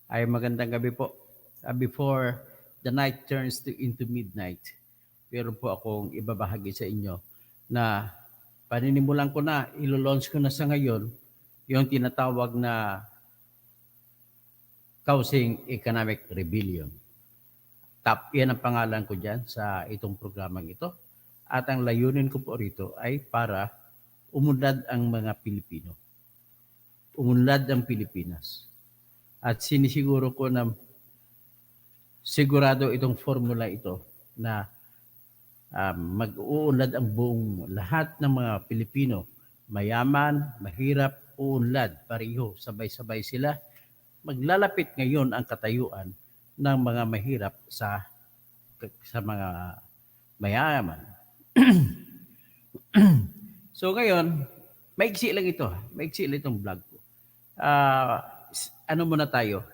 Ay magandang gabi po. Before the night turns into midnight, meron po akong ibabahagi sa inyo na paninimulan ko na, ilo-launch ko na sa ngayon yung tinatawag na Causing Economic Rebellion. Yan ang pangalan ko dyan sa itong programang ito. At ang layunin ko po rito ay para umunlad ang mga Pilipino. Umunlad ang Pilipinas. At sinisiguro ko na sigurado itong formula ito na mag-uunlad ang buong lahat ng mga Pilipino. Mayaman, mahirap, uunlad, pareho, sabay-sabay sila. Maglalapit ngayon ang katayuan ng mga mahirap sa mga mayaman. So ngayon, maiksi lang ito. Maiksi lang itong vlog ko. Ano muna tayo?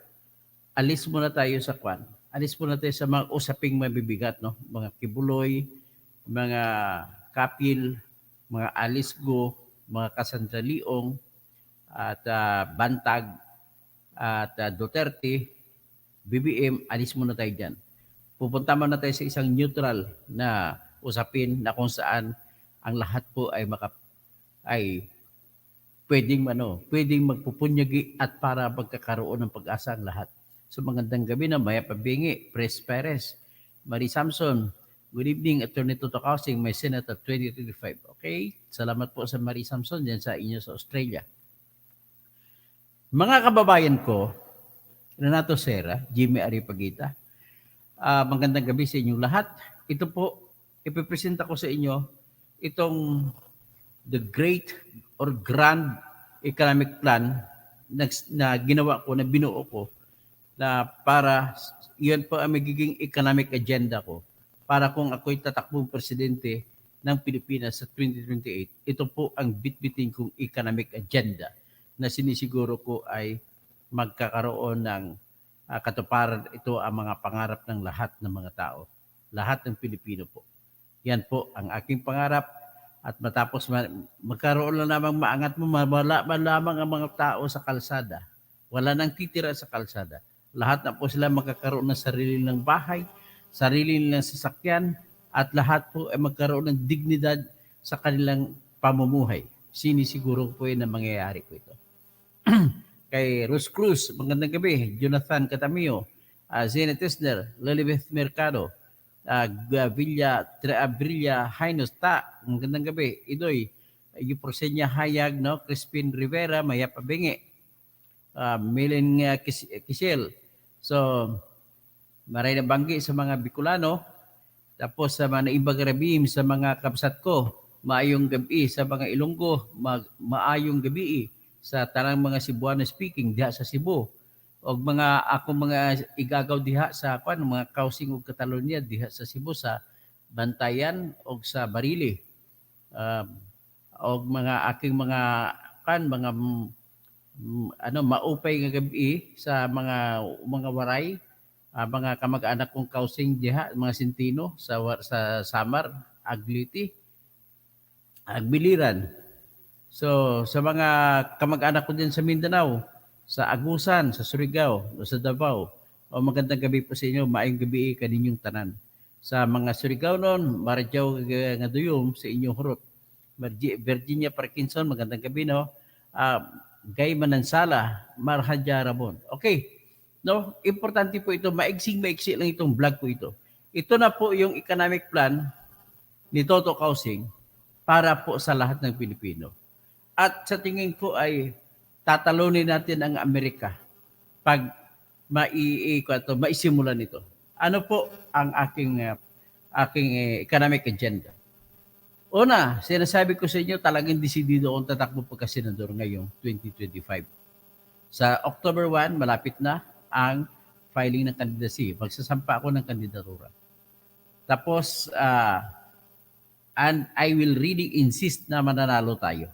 Alis muna tayo sa kwan. Alis muna tayo sa mga usaping mabibigat, no? Mga kibuloy, mga kapil, mga alisgo, mga kasandraliong, at bantag, at Duterte, BBM, alis muna tayo dyan. Pupunta muna tayo sa isang neutral na usapin na kung saan ang lahat po ay pwedeng magpupunyagi at para magkakaroon ng pag-asa ang lahat. So magandang gabi na Maya Pabingi, Pres Perez, Marie Samson. Good evening, Attorney Toto Kausing, may Senator 2025. Okay, salamat po sa Marie Samson dyan sa inyo sa Australia. Mga kababayan ko, Renato Serra, Jimmy Aripagita, magandang gabi sa inyong lahat. Ito po, ipipresenta ko sa inyo itong the great or grand economic plan na ginawa ko, na binuo ko, na para iyan po ang magiging economic agenda ko para kung ako'y tatakbong presidente ng Pilipinas sa 2028. Ito po ang bitbitin kong economic agenda na sinisiguro ko ay magkakaroon ng katuparan. Ito ang mga pangarap ng lahat ng mga tao, lahat ng Pilipino po. Yan po ang aking pangarap. At matapos magkaroon na namang maangat mo, wala man lamang ang mga tao sa kalsada. Wala nang titira sa kalsada. Lahat na po sila magkakaroon ng sarili ng bahay, sarili ng sasakyan, at lahat po ay magkaroon ng dignidad sa kanilang pamumuhay. Sinisiguro po yun na mangyayari po ito. Kay Rose Cruz, magandang gabi. Jonathan Catamio, Zena Tesler, Lilibeth Mercado, Villa Hainos Ta, magandang gabi. Idoy, Yuprosenya Hayag, no? Crispin Rivera, Maya Pabingi, Milen Kisel. So, maray na banggi sa mga Bicolano, tapos sa mga ibang rabim sa mga kabsat ko, maayong gabi sa mga Ilonggo, maayong gabi sa tanang mga Cebuano speaking diha sa Cebu. O mga igagaw diha sa mga Kausing ug Catalonia diha sa Cebu, sa Bantayan o sa Barili. O mga aking mga maupay nga gabi sa mga waray, mga kamag-anak kong Kausing diha, mga Sintino sa Samar, Agliti, Agbiliran. So sa mga kamag-anak ko din sa Mindanao, sa Agusan, sa Surigao, o sa Davao, o magandang gabi po sa inyo, maayong gabi kaninyong tanan. Sa mga Surigao noon, Marjaw nga duyom sa inyong hurot. Virginia Parkinson, magandang gabi, no? Gay Manansala, Marhadja Ramon. Okay, no? Importante po ito, maiksi lang itong vlog po ito. Ito na po yung economic plan ni Toto Kausing para po sa lahat ng Pilipino. At sa tingin ko ay tatalunin natin ang Amerika pag maisimulan nito. Ano po ang aking economic agenda? Una, sinasabi ko sa inyo, talagang desidido akong tatakbo pagka-senador ngayong 2025. Sa October 1, malapit na ang filing ng candidacy. Magsasampa ako ng kandidatura. Tapos, and I will really insist na mananalo tayo.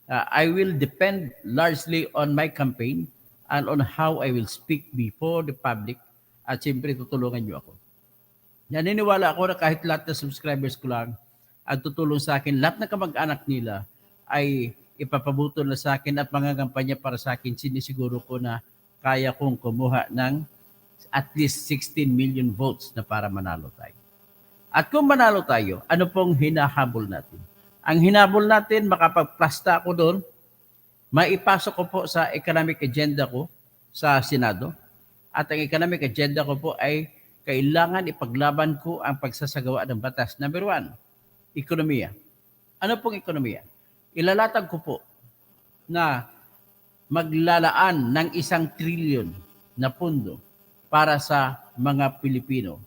I will depend largely on my campaign and on how I will speak before the public, at siyempre tutulungan niyo ako. Naniniwala ako na kahit lahat ng subscribers ko lang ang tutulong sa akin, lahat ng kamag-anak nila ay ipapabuto na sa akin at mangangampanya para sa akin, sinisiguro ko na kaya kong kumuha ng at least 16 million votes na para manalo tayo. At kung manalo tayo, ano pong hinahabol natin? Ang hinabol natin, makapagplasta ako doon, maipasok ko po sa economic agenda ko sa Senado. At ang economic agenda ko po ay kailangan ipaglaban ko ang pagsasagawa ng batas. Number 1, ekonomiya. Ano pong ekonomiya? Ilalatag ko po na maglalaan ng 1 trilyon na pondo para sa mga Pilipino.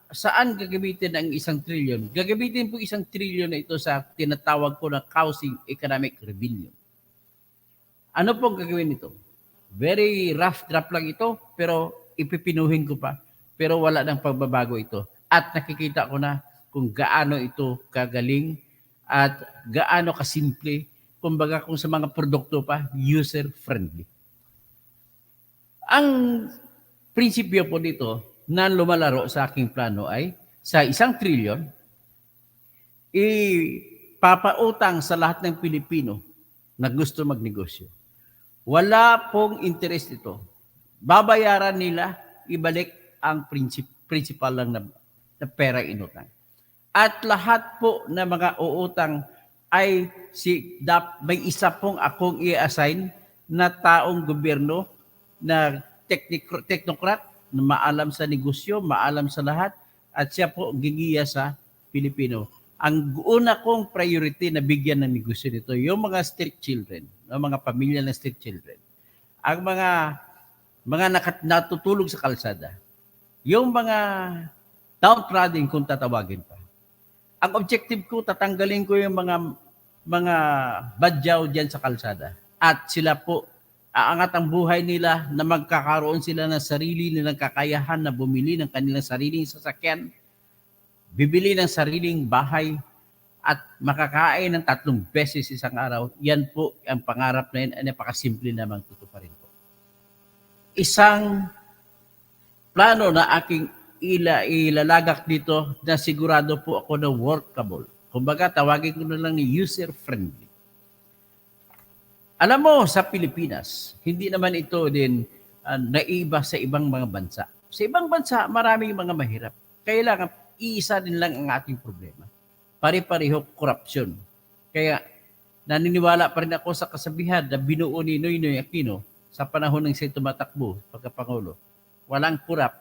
Saan gagamitin ang 1 trilyon? Gagamitin po 1 trilyon na ito sa tinatawag ko na housing economic rebellion. Ano pong gagawin ito? Very rough draft lang ito, pero ipipinuhin ko pa. Pero wala nang pagbabago ito. At nakikita ko na kung gaano ito kagaling at gaano kasimple, kumbaga kung sa mga produkto pa, user-friendly. Ang prinsipyo po dito na lumalaro sa aking plano ay sa 1 trilyon, ipapautang sa lahat ng Pilipino na gusto magnegosyo. Wala pong interest ito. Babayaran nila, ibalik ang principal lang na pera inutang. At lahat po na mga uutang ay may isa pong akong i-assign na taong gobyerno na technocrat na maalam sa negosyo, maalam sa lahat, at siya po gigiya sa Pilipino. Ang una kong priority na bigyan ng negosyo nito, yung mga street children, yung mga pamilya ng street children, ang mga natutulog sa kalsada, yung mga downtrodden kung tatawagin pa. Ang objective ko, tatanggalin ko yung mga badyaw dyan sa kalsada. At sila po, aangat ang buhay nila na magkakaroon sila ng sarili nilang kakayahan na bumili ng kanilang sariling sasakyan, bibili ng sariling bahay, at makakain ng 3 beses isang araw. Yan po ang pangarap na yun, ay napakasimple namang tutuparin po. Isang plano na aking ilalagak dito na sigurado po ako na workable. Kumbaga, tawagin ko na lang ni user-friendly. Alam mo, sa Pilipinas, hindi naman ito din naiba sa ibang mga bansa. Sa ibang bansa, maraming mga mahirap. Kailangan, iisa din lang ang ating problema. Pare-pareho korupsyon. Kaya, naniniwala pa rin ako sa kasabihan na binuo ni Noynoy Aquino sa panahon ng siya tumatakbo, pagkapangulo. Walang kurap,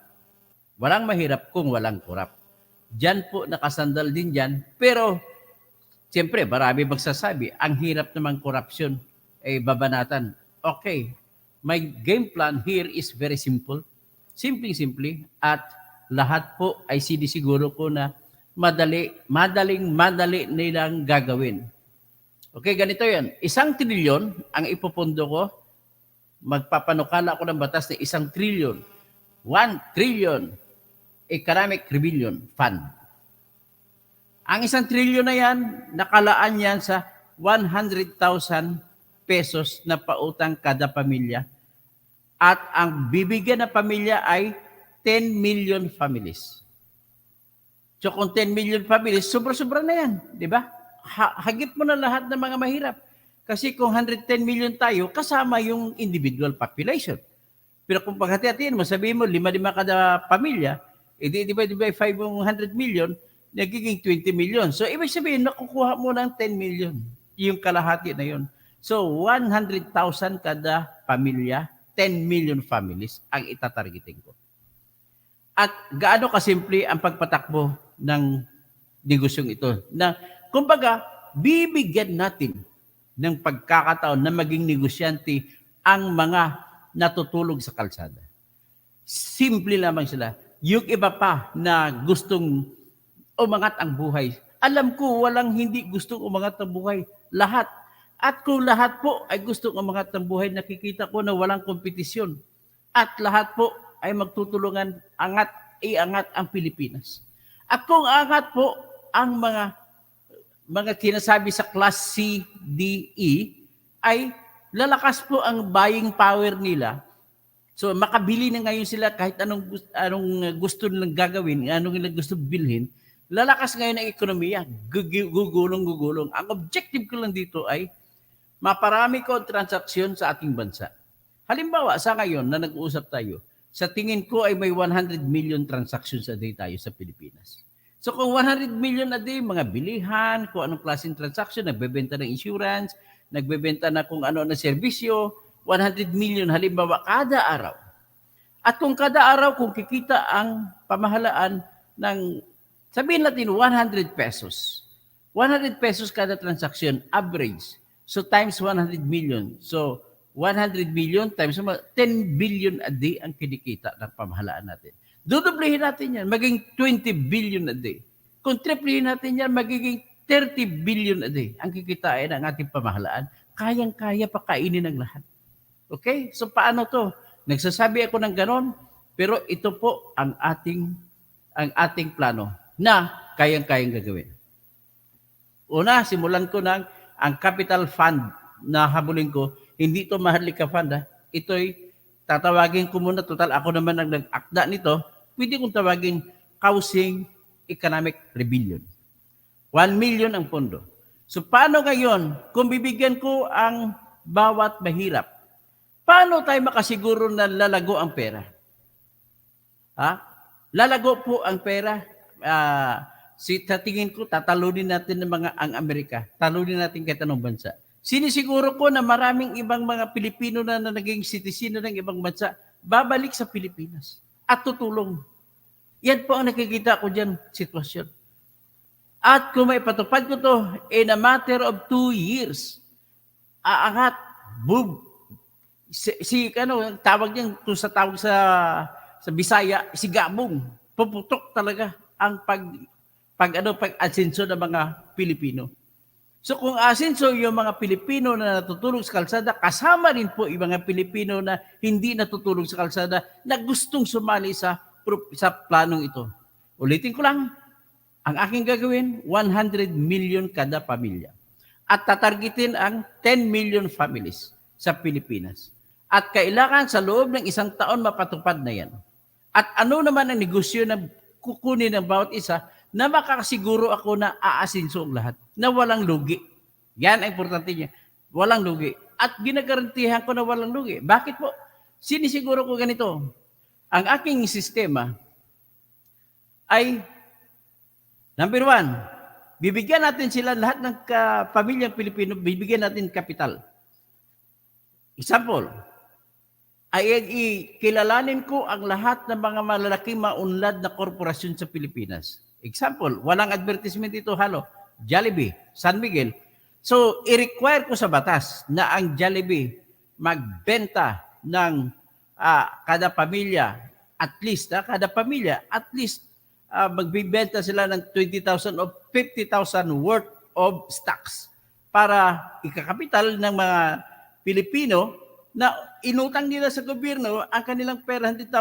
walang mahirap kung walang kurap. Diyan po nakasandal din dyan. Pero, siyempre, marami magsasabi, ang hirap naman korupsyon ay babanatan. Okay, my game plan here is very simple. Simple, at lahat po ay sinisiguro ko na madaling nilang gagawin. Okay, ganito yan. 1 trilyon ang ipopondo ko. Magpapanukala ako ng batas na 1 trilyon. 1 trillion Economic Rebellion Fund. Ang 1 trilyon na yan, nakalaan yan sa 100,000 pesos na pautang kada pamilya. At ang bibigyan ng pamilya ay 10 million families. So kung 10 million families, sobra-sobra na yan. Di ba? Hagip mo na lahat ng mga mahirap. Kasi kung 110 million tayo, kasama yung individual population. Pero kung paghati-hatiin mo, sabihin mo, 5 kada pamilya, divide by 5 yung 100 million, nagiging 20 million. So ibig sabihin, nakukuha mo ng 10 million. Yung kalahati na yun. So, 100,000 kada pamilya, 10 million families ang itatargeting ko. At gaano kasimple ang pagpatakbo ng negosyong ito? Na, kumbaga, bibigyan natin ng pagkakataon na maging negosyante ang mga natutulog sa kalsada. Simple lamang sila. Yung iba pa na gustong umangat ang buhay, alam ko walang hindi gustong umangat ang buhay. Lahat. At kung lahat po ay gustong umangat ng buhay, nakikita ko na walang kompetisyon. At lahat po ay magtutulungan iangat ang Pilipinas. At kung angat po ang mga sinasabi sa class C, D, E, ay lalakas po ang buying power nila. So makabili na ngayon sila kahit anong gusto nilang gagawin, anong nilang gusto bilhin, Lalakas ngayon ang ekonomiya, gugulong-gugulong. Ang objective ko lang dito ay maparami ko ang transaksyon sa ating bansa. Halimbawa, sa ngayon na nag-uusap tayo, sa tingin ko ay may 100 million transactions a day tayo sa Pilipinas. So kung 100 million a day, mga bilihan, kung anong klaseng transaction, nagbebenta ng insurance, nagbebenta na kung ano na serbisyo, 100 million halimbawa kada araw. At kung kada araw, kung kikita ang pamahalaan ng, sabihin natin, 100 pesos. 100 pesos kada transaction, average. So times 100 million. So 100 million times 10 billion a day ang kinikita ng pamahalaan natin. Dudublihin natin yan, maging 20 billion a day. Kung triplihin natin yan, magiging 30 billion a day ang kikitain ng ating pamahalaan. Kayang-kaya pa kainin ng lahat. Okay? So paano to? Nagsasabi ako ng ganon, pero ito po ang ating plano na kayang-kayang gagawin. Una, simulan ko ng ang capital fund na habulin ko, hindi ito Maharlika Fund. Ito'y tatawagin ko muna, total ako naman ang nag-akda nito, pwede kong tawagin Housing Economic Rebellion. 1 million ang pondo. So paano ngayon, kung bibigyan ko ang bawat mahirap, paano tayo makasiguro na lalago ang pera? Lalago po ang pera. Sa tingin ko, tatalunin natin ang Amerika. Talunin natin kahit anong bansa. Sinisiguro ko na maraming ibang mga Pilipino na naging sitisino ng ibang bansa, babalik sa Pilipinas at tutulong. Yan po ang nakikita ko dyan, sitwasyon. At kung may patupad ko to, in a matter of 2 years, aangat, boom, tawag niyan, kung sa tawag sa Bisaya, si Gabong, puputok talaga ang pag-asenso ng mga Pilipino. So kung asenso yung mga Pilipino na natutulog sa kalsada, kasama rin po yung mga Pilipino na hindi natutulog sa kalsada na gustong sumali sa planong ito. Ulitin ko lang, ang aking gagawin, 100 million kada pamilya. At tatargetin ang 10 million families sa Pilipinas. At kailangan sa loob ng 1 taon mapatupad na yan. At ano naman ang negosyo na kukunin ng bawat isa na makakasiguro ako na aasinso ang lahat, na walang lugi. Yan ang importante niya. Walang lugi. At ginagarantihan ko na walang lugi. Bakit po? Sinisiguro ko ganito. Ang aking sistema ay, number 1, bibigyan natin sila lahat ng pamilyang Pilipino, bibigyan natin kapital. Example, ay kilalanin ko ang lahat ng mga malalaking maunlad na korporasyon sa Pilipinas. Example, walang advertisement dito halo. Jollibee, San Miguel. So, i-require ko sa batas na ang Jollibee magbenta ng kada pamilya, at least magbibenta sila ng 20,000 o 50,000 worth of stocks para ikakapital ng mga Pilipino na inutang nila sa gobyerno ang kanilang pera 100,000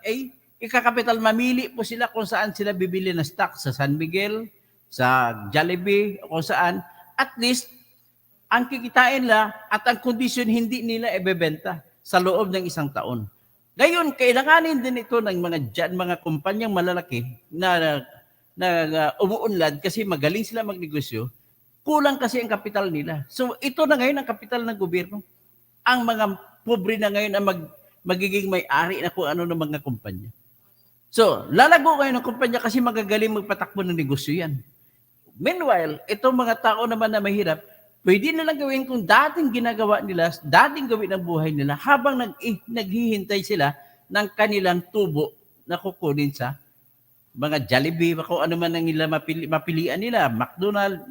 ay ikakapital. Mamili po sila kung saan sila bibili ng stock, sa San Miguel, sa Jollibee, o kung saan. At least, ang kikitain nila at ang kondisyon hindi nila ibebenta sa loob ng 1 taon. Ngayon, kailanganin din ito ng mga kumpanyang malalaki na umuunlad kasi magaling sila magnegosyo. Kulang kasi ang kapital nila. So, ito na ngayon ang kapital ng gobyerno. Ang mga pobre na ngayon ang magiging may-ari na kung ano ng mga kumpanya. So, lalago kayo ng kumpanya kasi magagaling magpatakbo ng negosyo yan. Meanwhile, itong mga tao naman na mahirap, pwede nilang gawin kung dating ginagawa nila, dating gawin ang buhay nila, habang naghihintay sila ng kanilang tubo na kukunin sa mga Jollibee, kung ano man ang nila mapilian nila, McDonald's,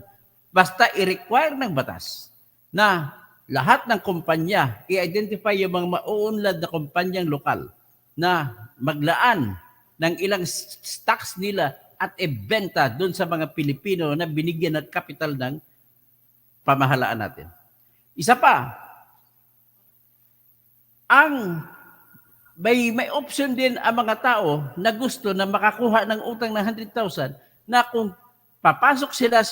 basta i-require ng batas na lahat ng kumpanya, i-identify yung mga mauunlad na kumpanyang lokal na maglaan ng ilang stocks nila at ibenta doon sa mga Pilipino na binigyan ng kapital ng pamahalaan natin. Isa pa, may option din ang mga tao na gusto na makakuha ng utang ng 100,000 na kung papasok sila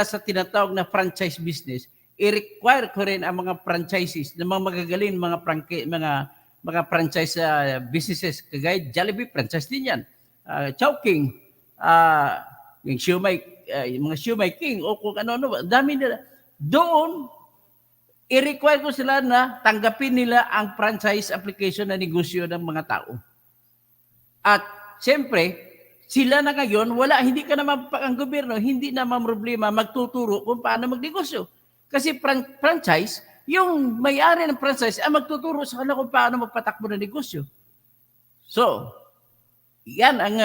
sa tinatawag na franchise business, i-require ko rin ang mga franchises, ng mga magagaling mga franchise businesses, kagaya Jollibee, franchise din yan. Chowking, yung yung mga Siomai King o kung ano-ano, dami nila. Doon, i-require ko sila na tanggapin nila ang franchise application na negosyo ng mga tao. At siyempre, sila na ngayon, hindi ka naman ang gobyerno, hindi naman problema magtuturo kung paano magnegosyo. Kasi franchise, yung may-ari ng franchise ang magtuturo sa kanila kung paano magpatakbo ng negosyo. So, yan ang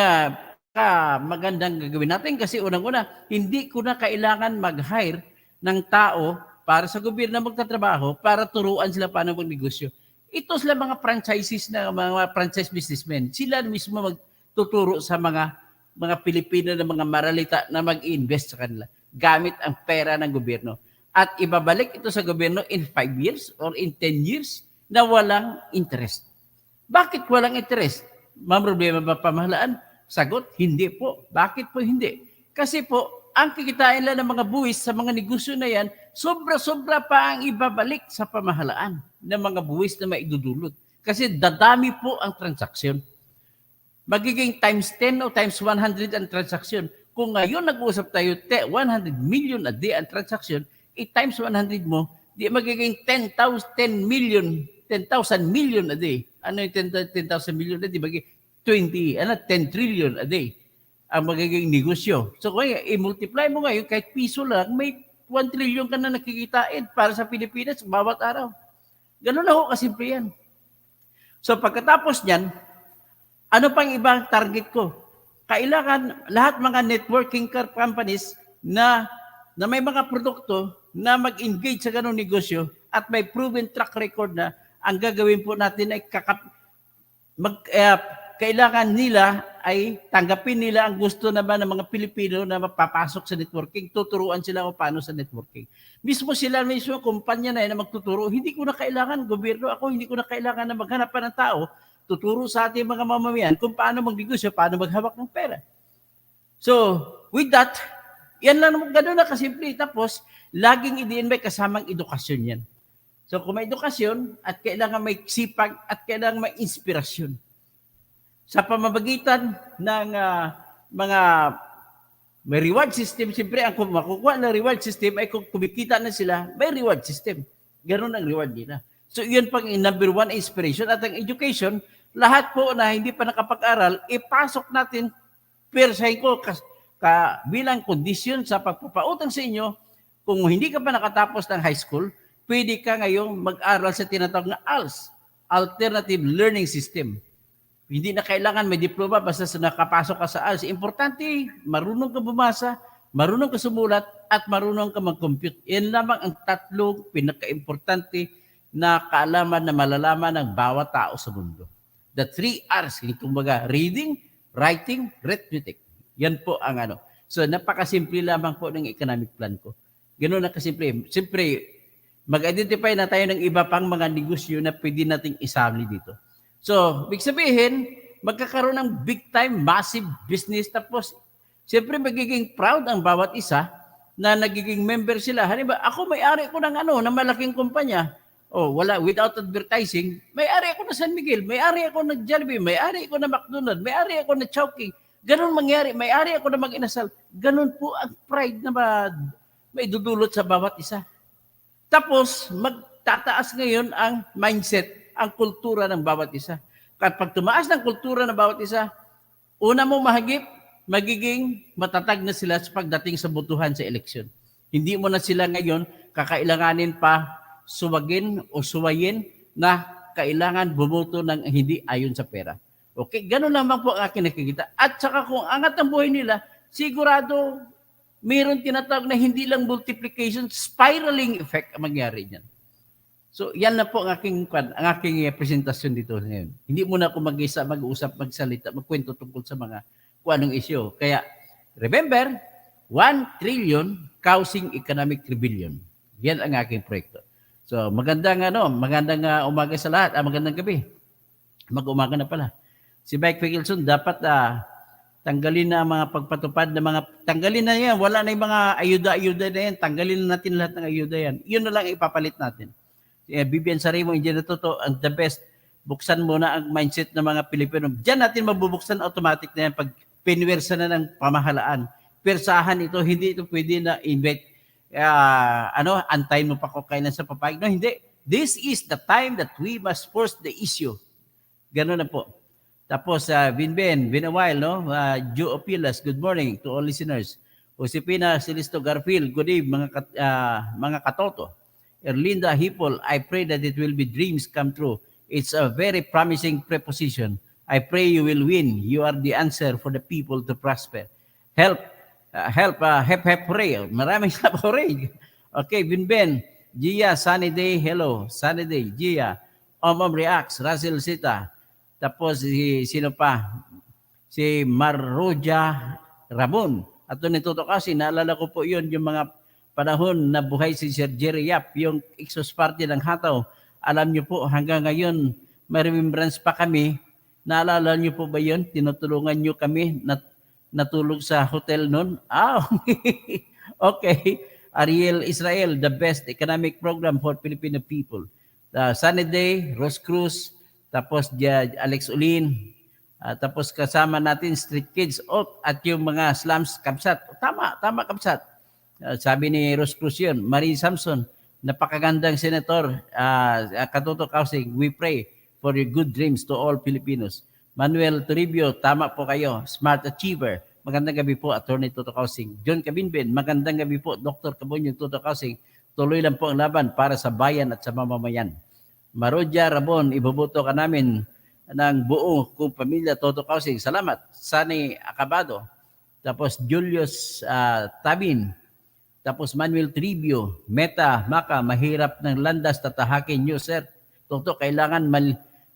magandang gagawin natin kasi unang-una, hindi ko na kailangan mag-hire ng tao para sa gobyerno magtatrabaho para turuan sila paano magnegosyo. Ito sila mga franchises na mga franchise businessmen. Sila mismo magtuturo sa mga Pilipino na mga maralita na mag-invest sa kanila gamit ang pera ng gobyerno. At ibabalik ito sa gobyerno in 5 years or in 10 years na walang interest. Bakit walang interest? Problema ba pamahalaan? Sagot, hindi po. Bakit po hindi? Kasi po, ang kikitain lang ng mga buwis sa mga negosyo na yan, sobra-sobra pa ang ibabalik sa pamahalaan ng mga buwis na maidudulot. Kasi dadami po ang transaksyon. Magiging times 10 o times 100 ang transaksyon. Kung ngayon nag-uusap tayo, 100 million a day ang transaksyon, times 100 mo, di magiging 10,000 million a day. Ano yung 10,000 million a day? Magiging 10 trillion a day ang magiging negosyo. So kung i-multiply mo ngayon, kahit piso lang, may 1 trillion ka na nakikitain para sa Pilipinas bawat araw. Ganun ako kasimple yan. So pagkatapos niyan, ano pang ibang target ko? Kailangan lahat mga networking companies na may mga produkto na mag-engage sa ganung negosyo at may proven track record na ang gagawin po natin ay kailangan nila ay tanggapin nila ang gusto naman ng mga Pilipino na mapapasok sa networking. Tuturuan sila kung paano sa networking. Mismo kumpanya na yan na magtuturo, hindi ko na kailangan, gobyerno ako, hindi ko na kailangan na maghanap pa ng tao, tuturo sa ating mga mamamayan kung paano magnegosyo, paano maghawak ng pera. So, with that, yan lang naman, gano'n na kasimple. Tapos, laging may kasamang edukasyon yan. So, kung may edukasyon at kailangan may sipag at kailangan may inspirasyon. Sa pamamagitan ng may reward system, siyempre ang makukuha ng reward system ay kung kumikita na sila, may reward system. Ganun ang reward nila. So yun pang number one inspiration. At ang education, lahat po na hindi pa nakapag-aral, ipasok natin, persahin ko bilang kondisyon sa pagpapautang sa inyo, kung hindi ka pa nakatapos ng high school, pwede ka ngayong mag-aral sa tinatawag na ALS, Alternative Learning System. Hindi na kailangan may diploma basta nakapasok ka sa ALS. Importante, marunong ka bumasa, marunong ka sumulat, at marunong ka mag-compute. Yan lamang ang tatlong pinaka-importante na kaalaman na malalaman ng bawat tao sa mundo. The 3 R's, kumbaga, reading, writing, arithmetic. Yan po ang ano. So, napakasimple lamang po ng economic plan ko. Ganoon na kasimple. Siyempre, mag-identify na tayo ng iba pang mga negosyo na pwede nating isali dito. So, ibig sabihin, magkakaroon ng big time, massive business. Tapos, siyempre magiging proud ang bawat isa na nagiging member sila. Halimbawa, ako may-ari ko ng na malaking kumpanya. Without advertising, may-ari ako na San Miguel, may-ari ako ng Jollibee, may-ari ako na McDonald's, may-ari ako na Chowking. Ganon mangyari, may-ari ako na Mag-inasal. Ganon po ang pride na may dudulot sa bawat isa. Tapos, magtataas ngayon ang mindset, ang kultura ng bawat isa. Kapag tumaas ng kultura ng bawat isa, una mo mahagip, magiging matatag na sila sa pagdating sa botohan sa eleksyon. Hindi mo na sila ngayon kakailanganin pa suwagin o suwayin na kailangan bumoto ng hindi ayon sa pera. Okay, ganun naman po ang aking nakikita. At saka kung angat ang buhay nila, sigurado mayroon tinatawag na hindi lang multiplication, spiraling effect ang mangyari niyan. So, yan na po ang aking presentasyon dito ngayon. Hindi muna ako mag-uusap, magsalita, magkwento tungkol sa mga kung anong issue. Kaya, remember, 1 trillion causing economic rebellion. Yan ang aking proyekto. So, magandang umaga sa lahat. Magandang gabi. Mag-umaga na pala. Si Mike Fickelson, dapat tanggalin na ang mga pagpatupad na tanggalin na yan. Wala na yung mga ayuda-ayuda na yan. Tanggalin na natin lahat ng ayuda yan. Yun na lang ipapalit natin. Bibian Sarimo, Engineer Toto, ang the best. Buksan muna ang mindset ng mga Pilipino. Diyan natin mabubuksan automatic na yan pag pinwersa na ng pamahalaan persahan ito, hindi ito pwede na invite, antayin mo pa kung kailan sa papayag. No, hindi. This is the time that we must force the issue. Ganun na po. Tapos, been a while, no? Joe Opilas, good morning to all listeners. Josepina Celisto Garfield, good evening, mga katoto. Erlinda Hipol, I pray that it will be dreams come true. It's a very promising preposition. I pray you will win. You are the answer for the people to prosper. Help, hooray. Maraming salamat, hooray. Okay, Binben, Gia, sunny day, hello, sunny day, Gia. Reacts, Russell Sita. Tapos, sino pa? Si Marroja Rabon. At doon ito kasi, naalala ko po yun, yung mga panahon na buhay si Sir Jerry Yap, yung Exos Party ng Hataw. Alam niyo po, hanggang ngayon, may remembrance pa kami. Naalala niyo po ba yun? Tinutulungan niyo kami natulog sa hotel noon. Okay. Ariel Israel, the best economic program for Filipino people. Sunny Day, Rose Cruz, tapos Alex Ulin, tapos kasama natin Street Kids at yung mga slums, Kabsat. Tama Kabsat. Sabi ni Rose Cruz yun. Marie Samson, napakagandang senator. Katoto Kausig, we pray for your good dreams to all Filipinos. Manuel Toribio, tama po kayo. Smart achiever. Magandang gabi po, Attorney Toto Kausig. John Kabinben, magandang gabi po, Dr. Kabonyong Toto Kausig. Tuloy lang po ang laban para sa bayan at sa mamamayan. Marodja Rabon, iboboto ka namin ng buo kong pamilya Toto Kausig. Salamat. Sani Acabado. Tapos Julius Tabin. Tapos Manuel Tribio. Meta, Maka, mahirap ng landas tatahakin nyo, sir. Toto, kailangan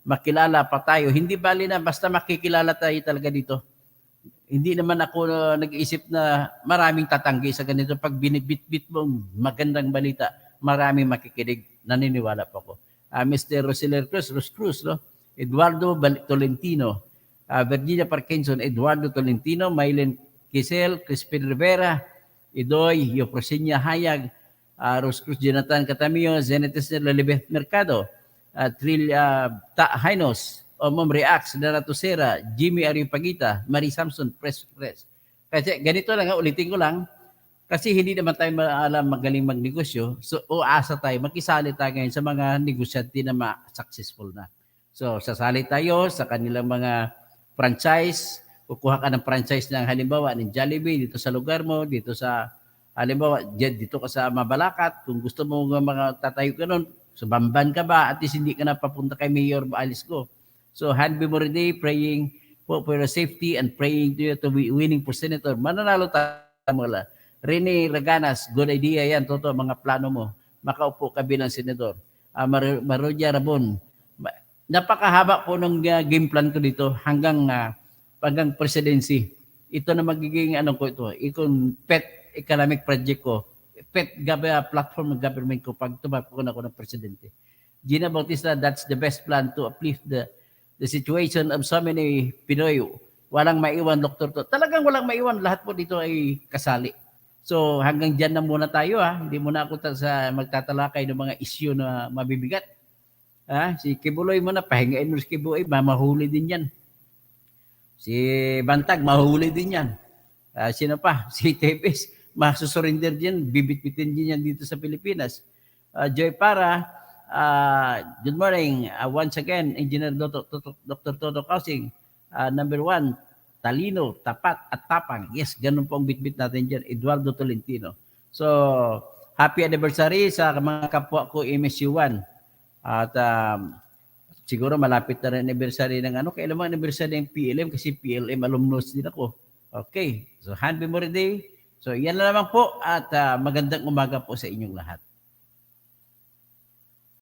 makilala pa tayo. Hindi bali na basta makikilala tayo talaga dito. Hindi naman ako nag-iisip na maraming tatanggi sa ganito. Pag binibit-bit mo magandang balita, maraming makikinig. Naniniwala po ako. Mr. Rosiler Rose Cruz, no? Eduardo Tolentino, Virginia Parkinson, Eduardo Tolentino, Mylene Quisel, Crispin Rivera, Idoy, Yoprosinia Hayag, Rose Cruz, Jonathan Catamio, Zenetes Lalibeth Mercado, Tril Hainos, Reacts, Donato Sera, Jimmy Aripagita, Marie Samson, Press. Kasi ganito lang, ulitin ko lang, kasi hindi naman tayo alam magaling magnegosyo, so uasa tayo, makisali tayo ngayon sa mga negosyante na successful na. So, sasali tayo sa kanilang mga franchise, kukuha ka ng franchise ng halimbawa ng Jollibee dito sa lugar mo, dito sa halimbawa dito ka sa Mabalacat, kung gusto mo mga tatayo ka nun, so bamban ka ba, at least hindi ka na papunta kay Mayor Alisko. So, Hand Memory Day, praying for your safety and praying to you to be winning for Senator. Mananalo tayo mula. Rene Raganas, good idea yan, Toto, mga plano mo. Makaupo ka bilang senador. Maroja Rabon, napakahaba po ng game plan ko dito hanggang presidency. Ito na magiging ikon pet economic project ko, pet platform ng government ko pag tumakbo na ako ng presidente. Gina Bautista, that's the best plan to uplift the situation of so many Pinoy. Walang maiwan, Dr. To. Talagang walang maiwan. Lahat po dito ay kasali. So hanggang dyan na muna tayo. Hindi muna ako magtatalakay ng mga issue na mabibigat. Si Kibuloy muna, pahingain mo si Kibuloy, mahuli din yan. Si Bantag, mahuli din yan. Sino pa? Si Tepes, masusurrender din, bibit-bitin din yan dito sa Pilipinas. Joy Para, good morning. Once again, Engineer Dr. Toto Kausing, number 1, talino, tapat, at tapang. Yes, ganun po ang bitbit natin dyan. Eduardo Tolentino. So, happy anniversary sa mga kapwa ko MSU1. At siguro malapit na rin anniversary ng kailan mo anniversary ng PLM kasi PLM alumnus din ako. Okay. So, Hand Memory Day. So, yan na naman po at magandang umaga po sa inyong lahat.